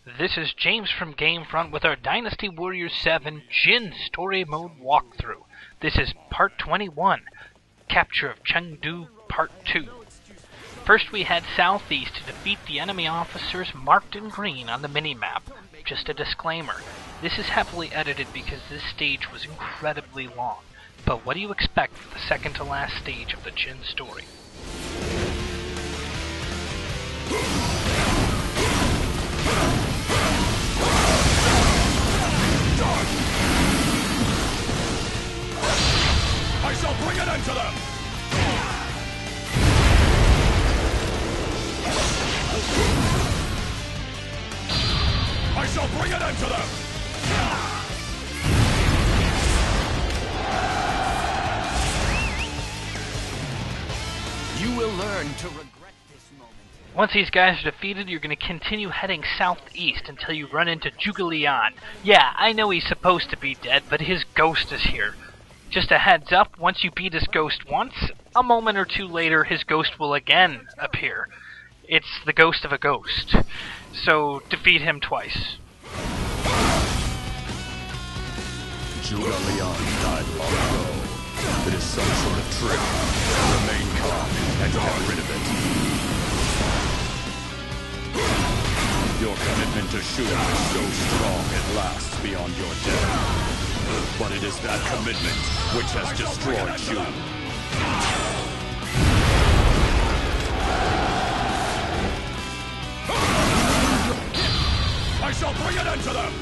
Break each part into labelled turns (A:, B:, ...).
A: This is James from GameFront with our Dynasty Warriors 7 Jin Story Mode walkthrough. This is Part 21, Capture of Chengdu Part 2. First we head southeast to defeat the enemy officers marked in green on the minimap. Just a disclaimer, this is heavily edited because this stage was incredibly long. But what do you expect for the second to last stage of the Jin story?
B: I shall bring an end to them! I shall bring an end to them!
C: You will learn to regret this moment.
A: Once these guys are defeated, you're going to continue heading southeast until you run into Zhuge Liang. Yeah, I know he's supposed to be dead, but his ghost is here. Just a heads up, once you beat his ghost once, a moment or two later his ghost will again appear. It's the ghost of a ghost. So defeat him twice.
B: Zhuge Liang died long ago. It is some sort of trick. Remain calm and get rid of it. Your commitment to Shu is so strong it lasts beyond your death. But it is that commitment which has destroyed Shu. I shall bring an end to them!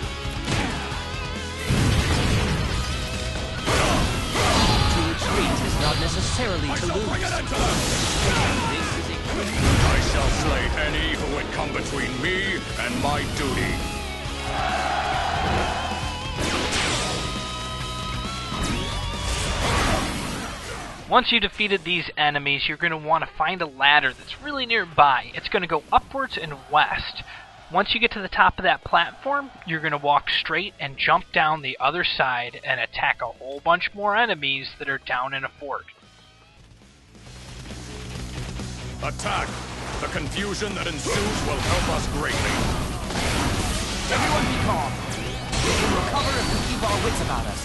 C: To retreat is not necessarily
B: I
C: to
B: shall
C: lose.
B: bring an end to them!
C: This is a quick
B: I shall slay any who would come between me and my duty.
A: Once you defeated these enemies, you're going to want to find a ladder that's really nearby. It's going to go upwards and west. Once you get to the top of that platform, you're going to walk straight and jump down the other side and attack a whole bunch more enemies that are down in a fort.
B: Attack! The confusion that ensues will help us greatly.
C: Everyone be calm. We can recover if we keep our wits about us.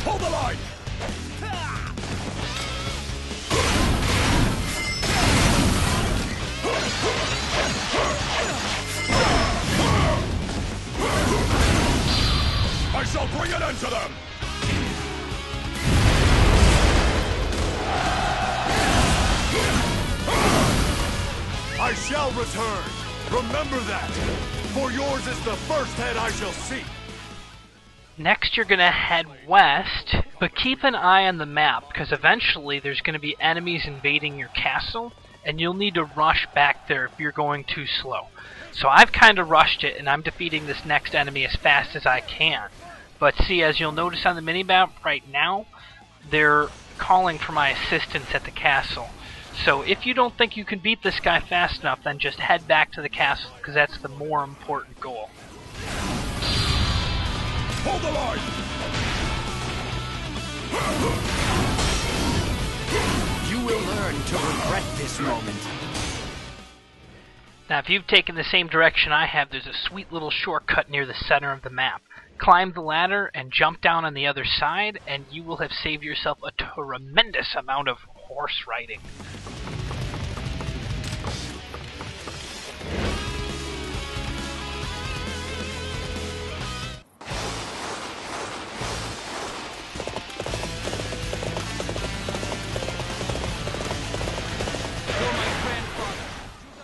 B: Hold the line! I shall bring an end to them! I shall return! Remember that! For yours is the first head I shall see!
A: Next, you're going to head west, but keep an eye on the map, because eventually there's going to be enemies invading your castle, and you'll need to rush back there if you're going too slow. So I've kind of rushed it, and I'm defeating this next enemy as fast as I can. But see, as you'll notice on the minimap right now, they're calling for my assistance at the castle. So if you don't think you can beat this guy fast enough, then just head back to the castle, because that's the more important goal.
B: Hold the line!
C: You will learn to regret this moment.
A: Now, if you've taken the same direction I have, there's a sweet little shortcut near the center of the map. Climb the ladder and jump down on the other side, and you will have saved yourself a tremendous amount of horse riding.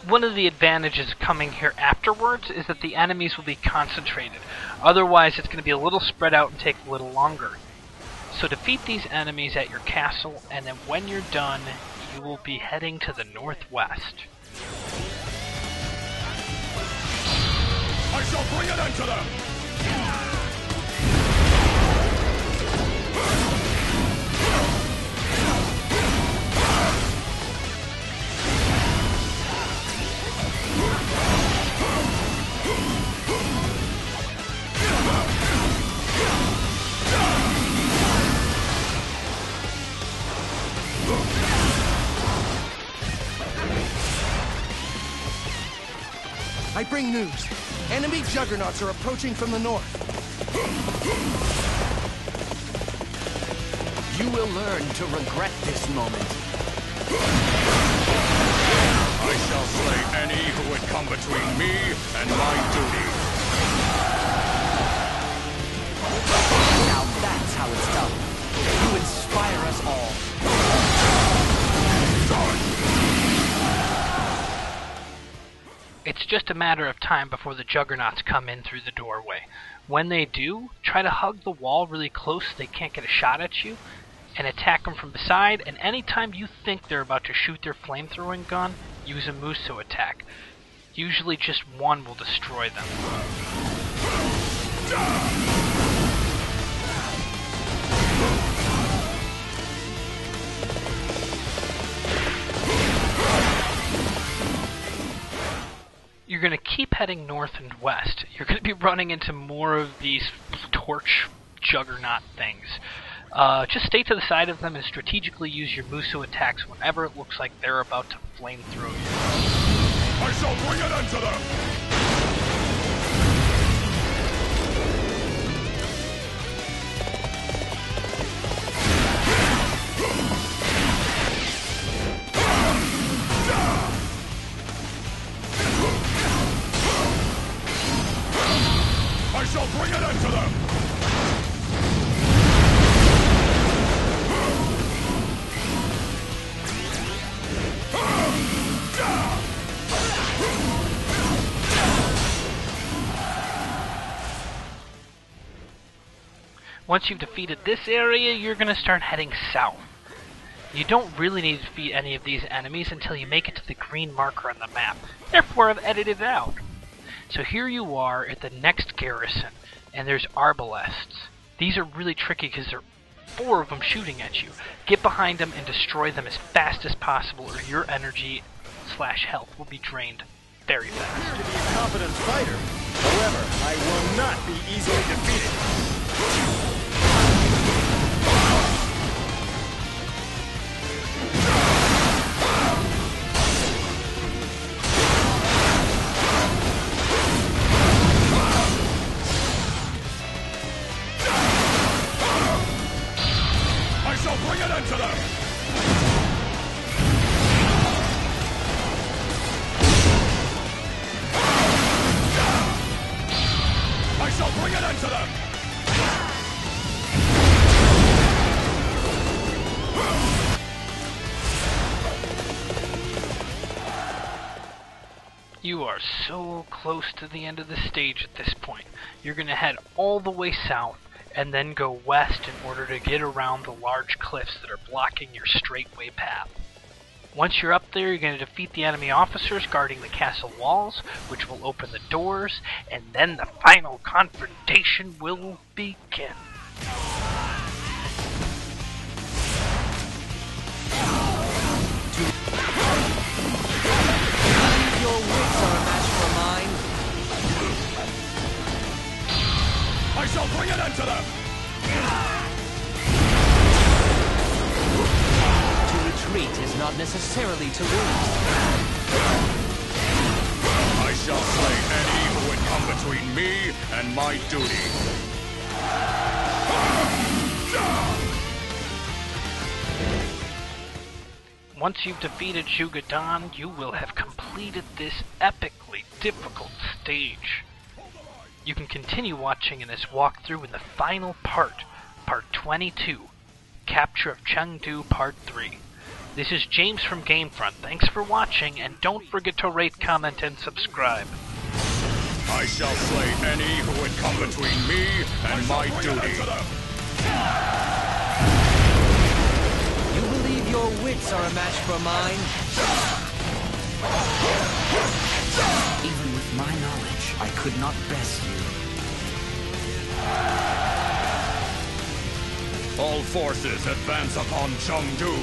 A: One of the advantages of coming here afterwards is that the enemies will be concentrated. Otherwise, it's going to be a little spread out and take a little longer. So defeat these enemies at your castle, and then when you're done, you will be heading to the northwest.
B: I shall bring an end to them!
D: I bring news. Enemy juggernauts are approaching from the north.
C: You will learn to regret this moment.
B: I shall slay any who would come between me and my duty.
C: Now that's how it's done. You inspire us all.
A: It's just a matter of time before the juggernauts come in through the doorway. When they do, try to hug the wall really close so they can't get a shot at you, and attack them from the side, and anytime you think they're about to shoot their flamethrowing gun, use a Muso attack. Usually just one will destroy them. You're going to keep heading north and west. You're going to be running into more of these torch juggernaut things. Just stay to the side of them and strategically use your Muso attacks whenever it looks like they're about to flamethrow you.
B: I shall bring an end to them! I shall bring an end to them!
A: Once you've defeated this area, you're going to start heading south. You don't really need to defeat any of these enemies until you make it to the green marker on the map. Therefore, I've edited it out. So here you are at the next garrison, and there's arbalests. These are really tricky because there are 4 of them shooting at you. Get behind them and destroy them as fast as possible, or your energy/health will be drained very fast.
D: To be a competent fighter. However, I will not be easily defeated.
B: I shall bring an end to them! I shall bring an end to them!
A: You are so close to the end of the stage at this point. You're going to head all the way south and then go west in order to get around the large cliffs that are blocking your straightway path. Once you're up there, you're going to defeat the enemy officers guarding the castle walls, which will open the doors, and then the final confrontation will begin.
C: Your wits are a match for mine.
B: I shall bring an end to them!
C: To retreat is not necessarily to lose.
B: I shall slay any who would come between me and my duty.
A: Once you've defeated Zhuge Liang, you will have completed this epically difficult stage. You can continue watching in this walkthrough in the final part, Part 22, Capture of Chengdu Part 3. This is James from GameFront. Thanks for watching, and don't forget to rate, comment, and subscribe.
B: I shall slay any who would come between me and my duty.
C: You believe your wits are a match for mine? Even with my knowledge, I could not best you.
B: All forces advance upon Chengdu.